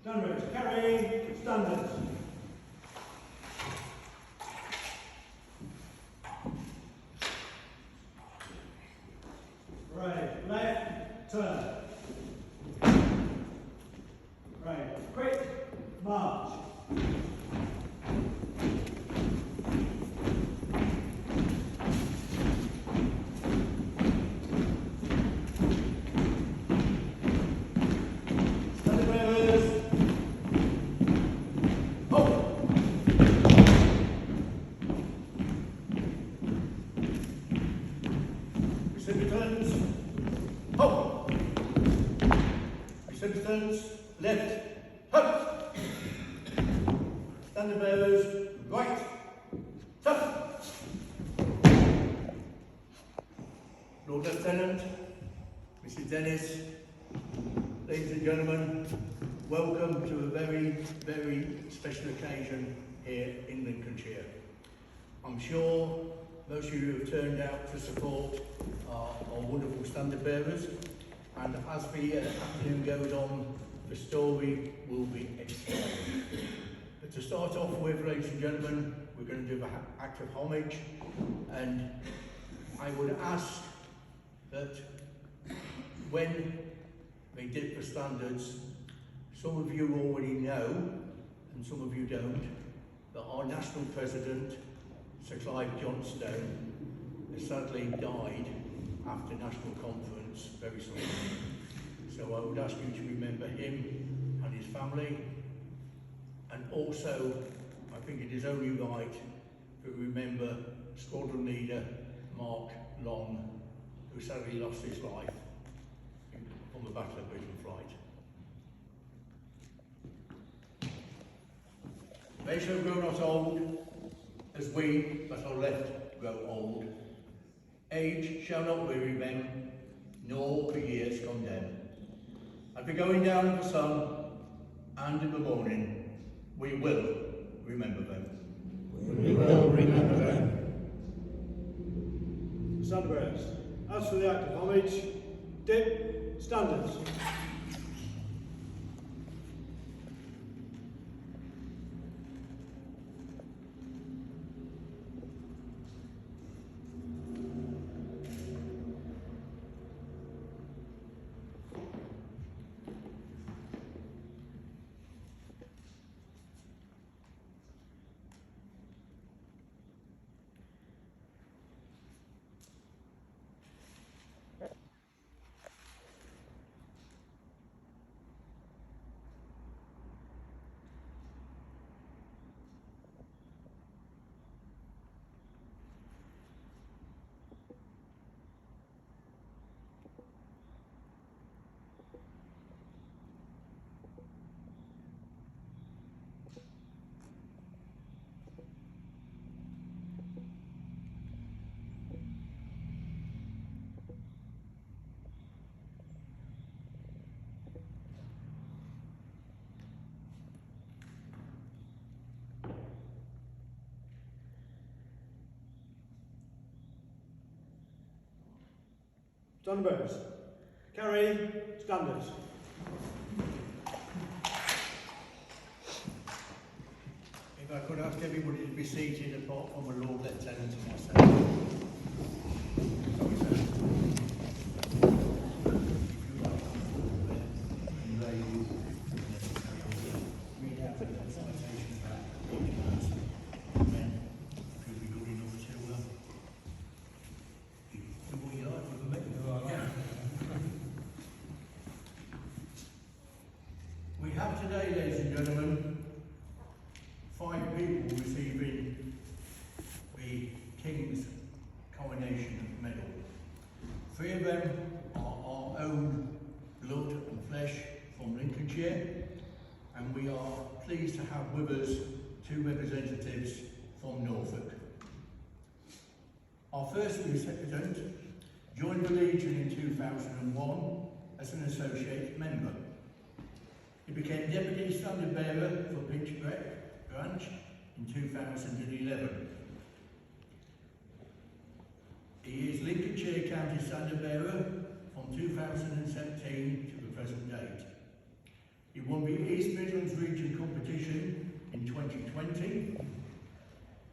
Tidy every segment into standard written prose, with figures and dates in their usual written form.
Dunwich, carry, standards. Right, left, turn. Right, quick, march. Left, hop. Standard bearers, right, tough. Lord Lieutenant, Mrs. Dennis, ladies and gentlemen, welcome to a very, very special occasion here in Lincolnshire. I'm sure most of you have turned out to support our wonderful standard bearers, and as the afternoon goes on, the story will be exciting. But to start off with, ladies and gentlemen, we're going to do an act of homage, and I would ask that when they dip the standards, some of you already know, and some of you don't, that our national president, Sir Clive Johnstone, has sadly died after national conference very suddenly. So I would ask you to remember him and his family, and also I think it is only right to remember squadron leader Mark Long, who sadly lost his life on the Battle of Britain flight. They shall grow not old, as we that are left grow old. Age shall not weary them, nor the years condemn. At the going down of the sun, and in the morning, we will remember them. We will remember them. Standard bearers. As for the act of homage, dip, standards. Standard bearers. Carry, standards. If I could ask everybody to be seated apart from the Lord Lieutenant and myself. We have today, ladies and gentlemen, 5 people receiving the King's Coronation Medal. 3 of them are our own blood and flesh from Lincolnshire, and we are pleased to have with us 2 representatives from Norfolk. Our first recipient joined the Legion in 2001 as an associate member. He became Deputy Standard Bearer for Pinchbeck Branch in 2011. He is Lincolnshire County Standard Bearer from 2017 to the present date. He won the East Midlands Region competition in 2020,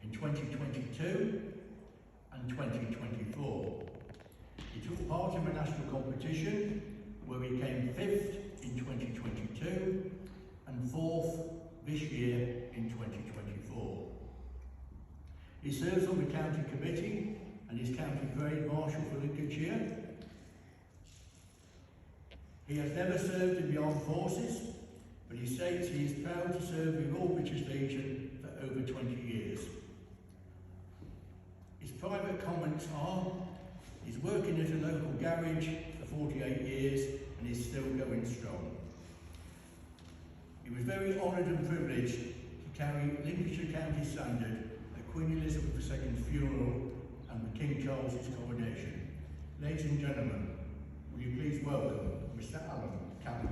in 2022 and 2024. He took part in the national competition where he came 5th in 2022 and 4th this year in 2024. He serves on the county committee and is county parade marshal for Lincolnshire. He has never served in the armed forces, but he states he is proud to serve the Royal British Legion for over 20 years. His private comments are, he's working at a local garage for 48 years and is still going strong. He was very honoured and privileged to carry Lincolnshire County Standard at Queen Elizabeth II's funeral and King Charles's coronation. Ladies and gentlemen, will you please welcome Mr. Alan Cannon.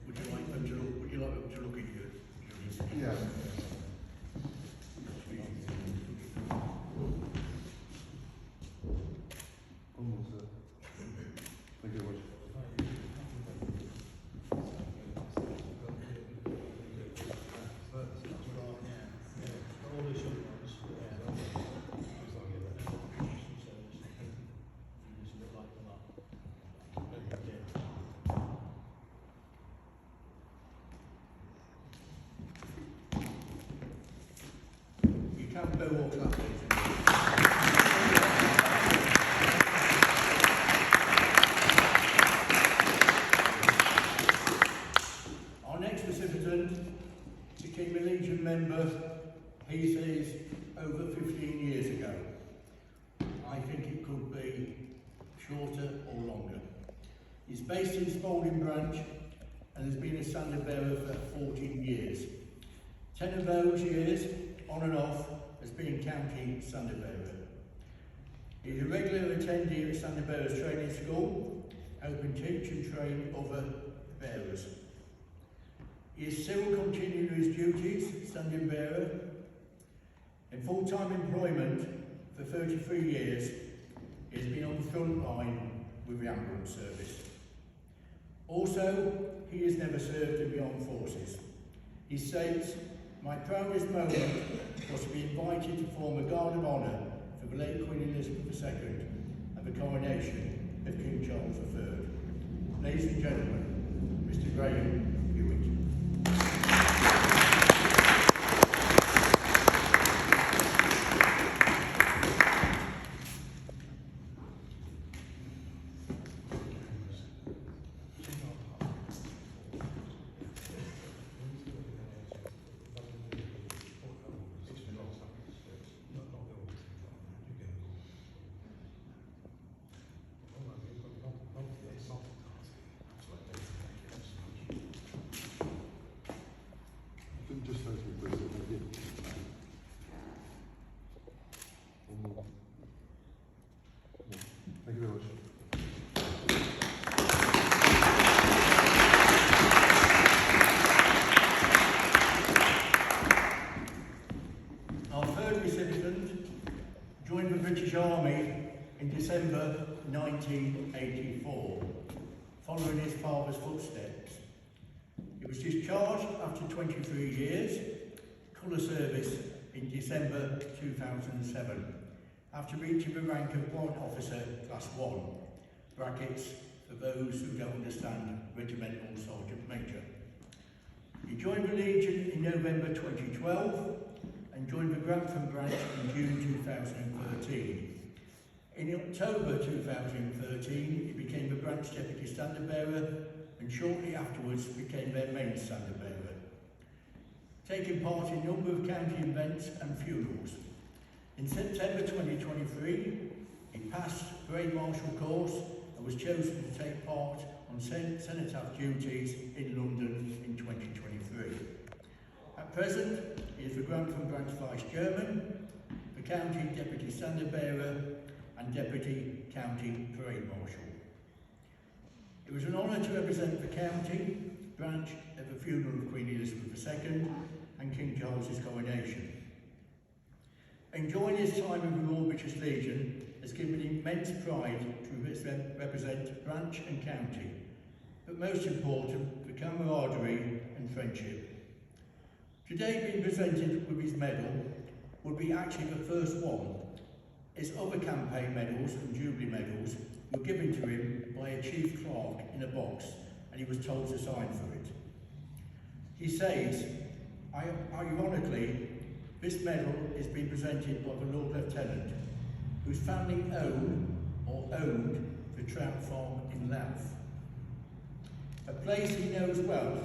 Would you like them to look at you? Yeah. Thank you very much. You can bow or clap, please. Our next recipient became a Legion member, he says, over 15 years ago. I think it could be shorter or longer. He's based in Spalding Branch and has been a standard bearer for 14 years. 10 of those years, on and off, has been county standard bearer. He's a regular attendee at Standard Bearers Training School, helping teach and train other bearers. He is still continuing his duties, standing bearer. In full-time employment for 33 years, he has been on the front line with the ambulance service. Also, he has never served in the armed forces. He states, "My proudest moment was to be invited to form a Guard of Honour for the late Queen Elizabeth II and the coronation of King Charles III. Ladies and gentlemen, Mr. Graham Hewitt. Just thank you, please. Thank you. One more. Thank you very much. Our third recipient joined the British Army in December 1984, following his father's footsteps. He was discharged after 23 years, colour service in December 2007, after reaching the rank of Warrant Officer Class 1, brackets for those who don't understand, Regimental Sergeant Major. He joined the Legion in November 2012 and joined the Grantham branch in June 2013. In October 2013, he became the branch Deputy Standard Bearer and shortly afterwards became their main standard bearer, taking part in a number of county events and funerals. In September 2023, he passed Parade Marshal course and was chosen to take part on cenotaph duties in London in 2023. At present, he is the Grantham Branch Vice Chairman, the County Deputy Standard Bearer and Deputy County Parade Marshal. It was an honour to represent the county branch at the funeral of Queen Elizabeth II and King Charles's coronation. Enjoying his time with the Royal British Legion has given immense pride to represent branch and county, but most important, the camaraderie and friendship. Today being presented with his medal would be actually the first one. His other campaign medals and Jubilee medals were given to him by a chief clerk in a box, and he was told to sign for it. He says, ironically, this medal is being presented by the Lord Lieutenant, whose family owned the trout farm in Louth, a place he knows well.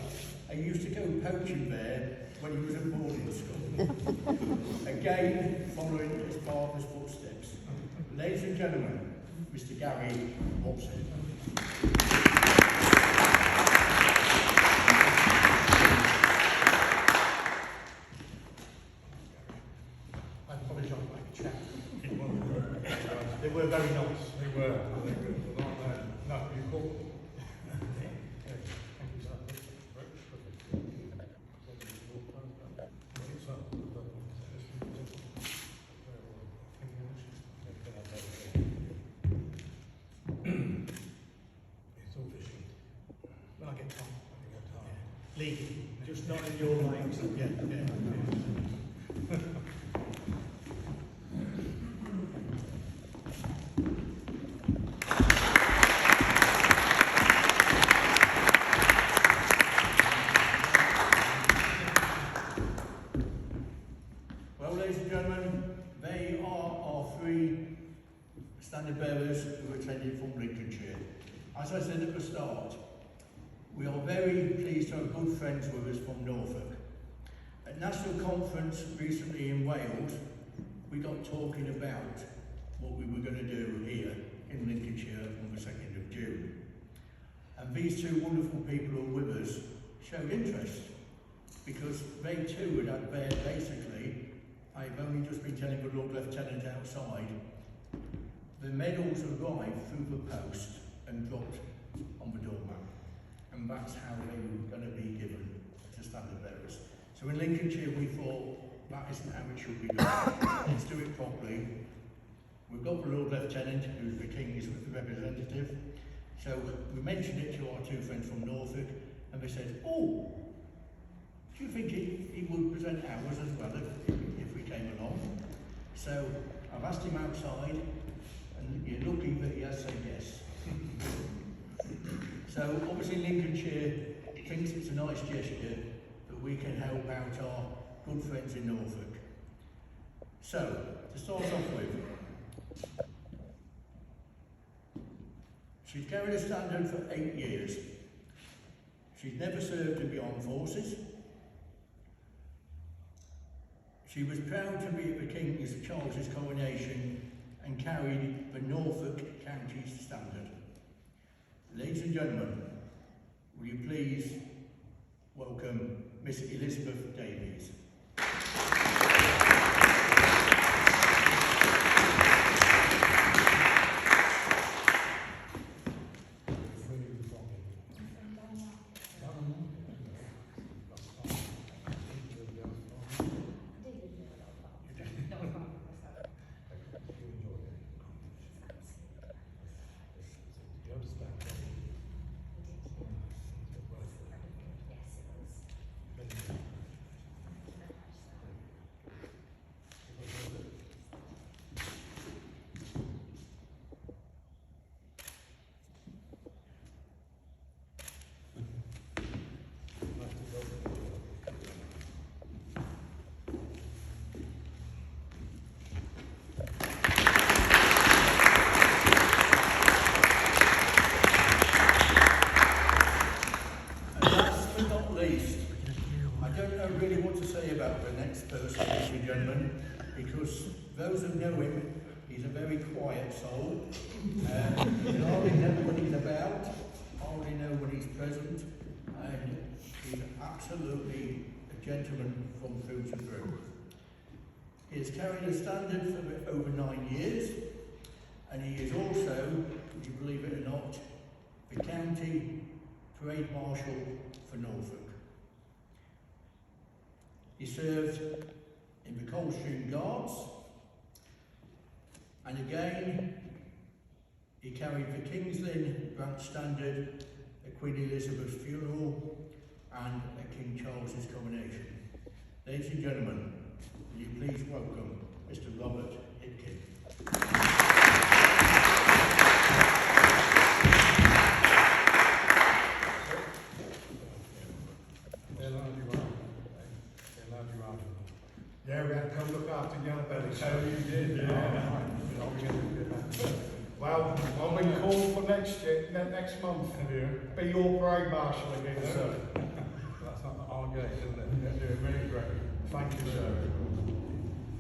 He used to go poaching there when he was at boarding school. Again, following his father's footsteps. Ladies and gentlemen, Mr. Gary Watson. They were very nice. They were. No, you called. Lee, Just not in your lines. yeah. Well, ladies and gentlemen, they are our three standard bearers who attended from Lincolnshire. As I said at the start, we are very pleased to have good friends with us from Norfolk. At National Conference recently in Wales, we got talking about what we were going to do here in Lincolnshire on the 2nd of June. And these two wonderful people who are with us showed interest because they too had basically, I've only just been telling the Lord Lieutenant outside, the medals arrived through the post and dropped on the doormat. And that's how they were going to be given to standard bearers. So in Lincolnshire we thought that isn't how it should be done. Let's do it properly. We've got the Lord Lieutenant, who's the King's representative. So we mentioned it to our two friends from Norfolk, and they said, oh, do you think he would present ours as well if we came along? So I've asked him outside, and you're lucky that he has said yes. So obviously Lincolnshire thinks it's a nice gesture that we can help out our good friends in Norfolk. So, to start off with, she's carried a standard for 8 years. She's never served in the armed forces. She was proud to be at the King Charles's coronation and carried the Norfolk County standard. Ladies and gentlemen, will you please welcome Miss Elizabeth Davies. Because those who know him, he's a very quiet soul. You hardly know what he's about, hardly know when he's present, and he's absolutely a gentleman from through to through. He has carried a standard for over 9 years, and he is also, if you believe it or not, the county County Parade Marshal for Norfolk. He served in the Coldstream Guards, and again he carried the King's Lynn branch standard at Queen Elizabeth's funeral and at King Charles's coronation. Ladies and gentlemen, will you please welcome Mr. Robert Hitkin. Yeah, we had to come look after Yellow Belly. So you did, yeah. Well, I'm been called for next year, next month. Be your parade marshal again, sir. That's not our gate, isn't it? You're doing really great. Thank you, sir.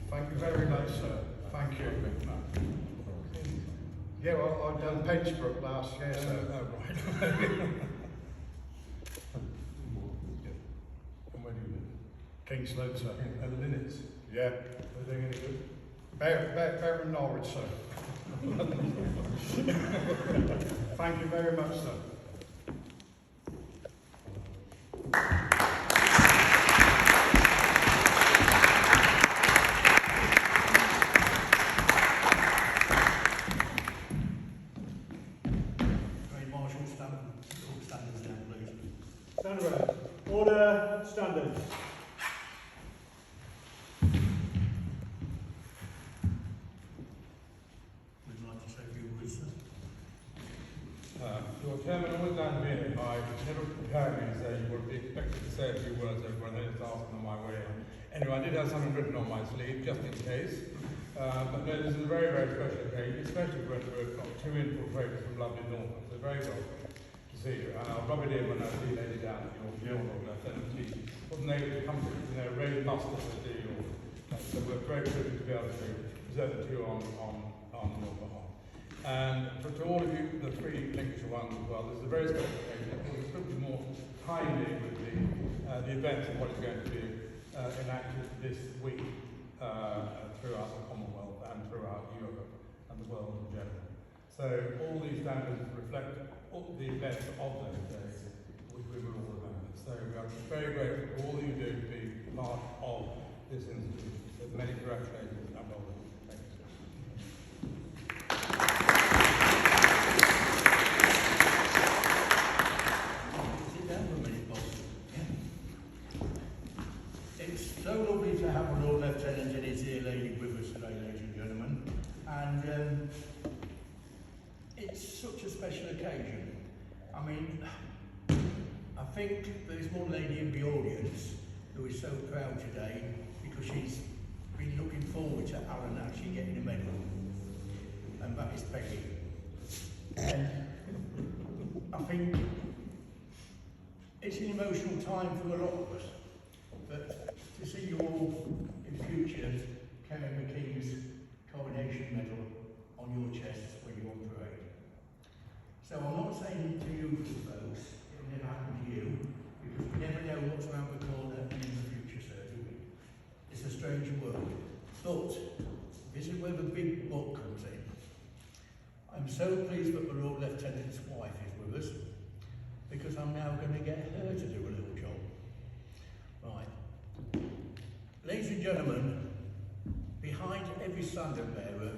Thank you very much, sir. Thank you. Yeah, well, I done Penchbrook last year, sir. Oh, right. And where do you live? Kingsland, sir. At the Linnets. Yeah. Are they doing any good? Better than Norwich, sir. Thank you very much, sir. Parade Marshal, standards down, please. Stand around. Order, standards. Would you like to say a few words, sir? Your chairman always down here, I never prepared me to say you would be expected to say a few words over, and then it's asked on my way in. Anyway, I did have something written on my sleeve, just in case. But no, this is a very, very special occasion, especially when we've got two infiltrators from lovely Norfolk. So very welcome to see you. And I'll rub it in when I see Lady down at your funeral. Lieutenant T wasn't able to come to, raise mustard to do your. So we're very privileged to be able to present it to you on your behalf. And to all of you, the three Lincolnshire ones as well, this is a very special occasion. Of course, it's going to be more timely with the events and what is going to be enacted this week throughout the Commonwealth and throughout Europe and the world in general. So all these standards reflect all the events of those days, which we will all remember. So we are just very grateful for all you do to be part of this institution. So many congratulations and well done. Thank you. Sit down for a minute, boss. It's so lovely to have a Lord Lieutenant and his dear lady with us today, ladies and gentlemen. And it's such a special occasion. I mean, I think there's one lady in the audience who is so proud today because she's been looking forward to Alan actually getting a medal. And that is Peggy. And I think it's an emotional time for a lot of us. But to see you all in future carrying the King's Coronation Medal on your chest when you're on parade. So I'm not saying to you folks, it'll never happen to you, because we never know what's around the corner and in the future, sir, do we? It's a strange world. But this is where the big book comes in. I'm so pleased that the Lord Lieutenant's wife is with us, because I'm now going to get her to do a little job. Right. Ladies and gentlemen, behind every standard bearer,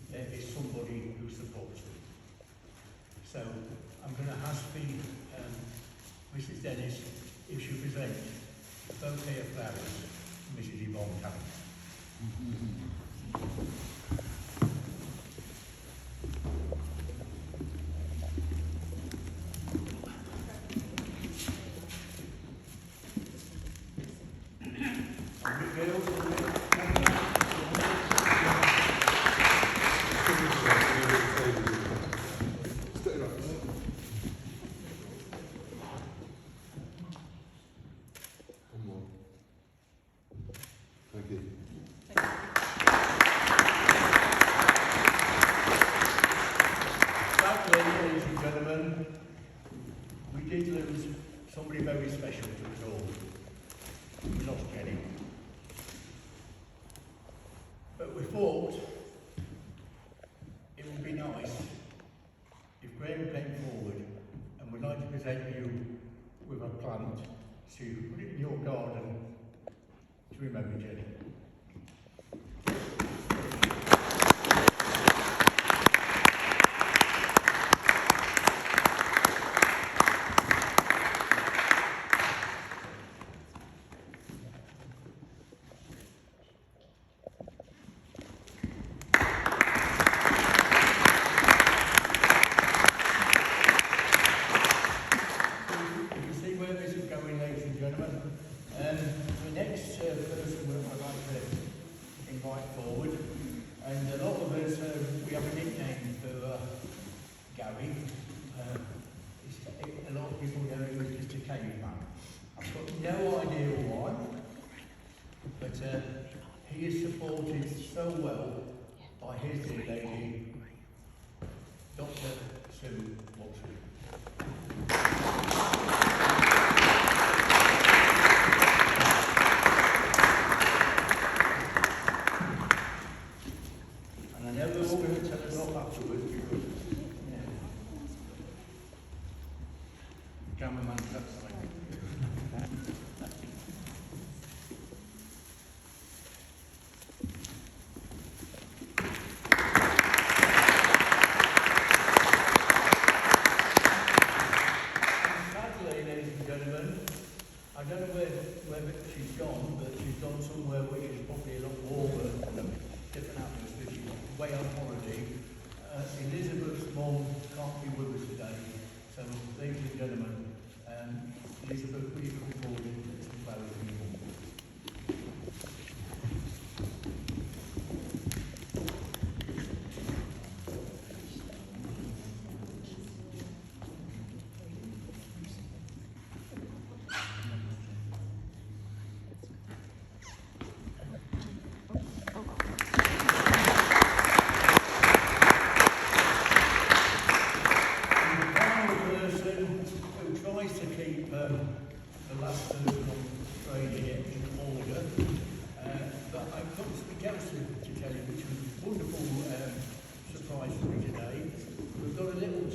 there is somebody who supports them. So I'm going to ask Mrs. Dennis if she'll present a bouquet of flowers to Mrs. Yvonne Cannon. Thank you. Sadly, ladies and gentlemen, we did lose somebody very special to us all. We lost Jenny. But we thought it would be nice if Graham came forward and present you with a plant so you can put it in your garden to remember Jenny. The next person I'd like to invite forward, and a lot of us, we have a nickname for Gary. A lot of people know him as just a caveman. I've got no idea why, but he is supported so well by his dear lady, Dr. Sue Watson. Cameraman, sadly, ladies and gentlemen, I don't know where she's gone, but she's gone somewhere which is probably a lot warmer and a different atmosphere. She's way on holiday. Elizabeth's mum can't be with us today, so ladies and gentlemen, Elizabeth, will you come forward and get some flowers from your mum? The last person on Friday in order, but I've got something else to tell you, which was a wonderful surprise for me today. We've got a little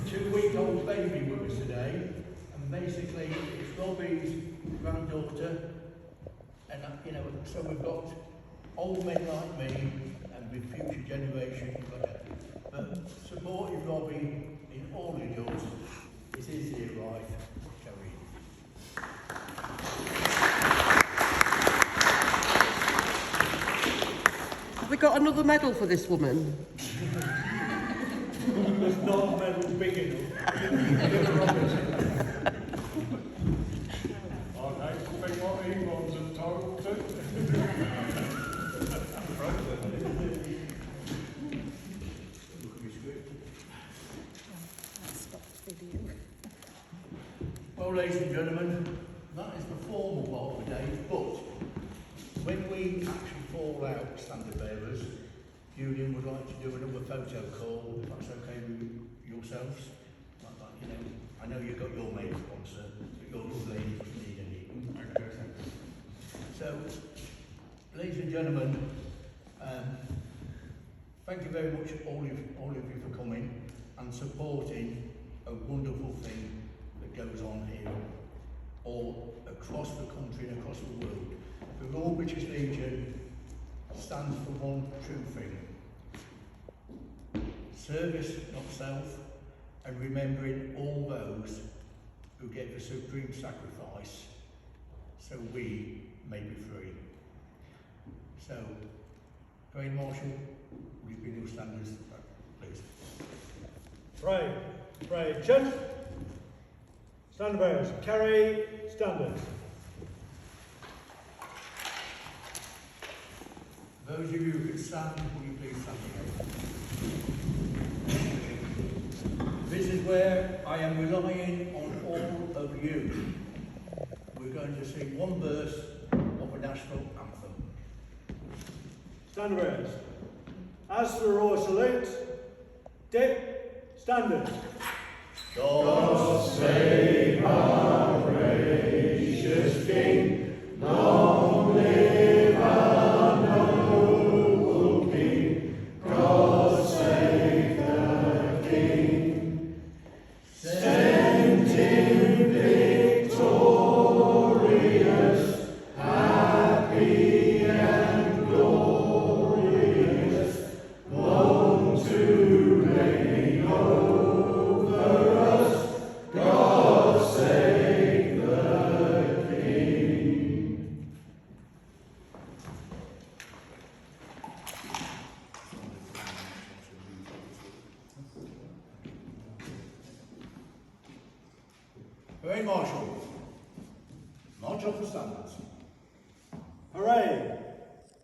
2-week-old baby with us today, and basically it's Robbie's granddaughter, and so we've got old men like me and with future generations, but supporting Robbie in all he does is his dear wife, Carrie. Have we got another medal for this woman? There's not a medal big enough. Okay, think what he wants entitled to. Well, ladies and gentlemen, that is the formal part of the day, but when we actually fall out, standard bearers, Julian would like to do another photo call, if that's okay with yourselves. I know you've got your main sponsor, but your little lady doesn't need any. So, ladies and gentlemen, thank you very much all of you for coming and supporting a wonderful thing that goes on here all across the country and across the world. The Royal British Legion stands for one true thing: service, not self, and remembering all those who gave the supreme sacrifice so we may be free. So, Parade Marshal, will you be new standards, please? Pray, attention. Standard bearers, carry standards. Those of you who can stand, will you please stand again? This is where I am relying on all of you. We're going to sing one verse of a national anthem. Standard bearers. As for the Royal Salute, dip, standards. God save our gracious King, long live our noble King. God save Parade Marshal. March off the standards. Parade.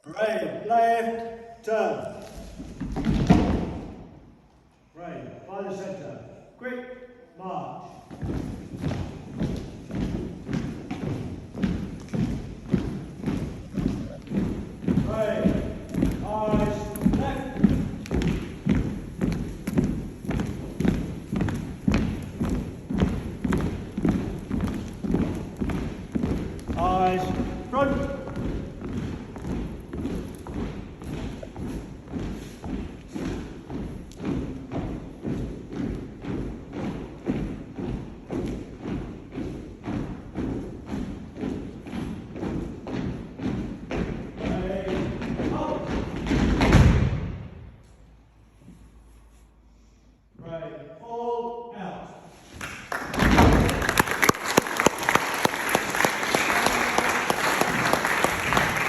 Parade. Left. Turn. Parade. By the centre. Quick. March. Parade. Eyes. Left. Eyes. Front.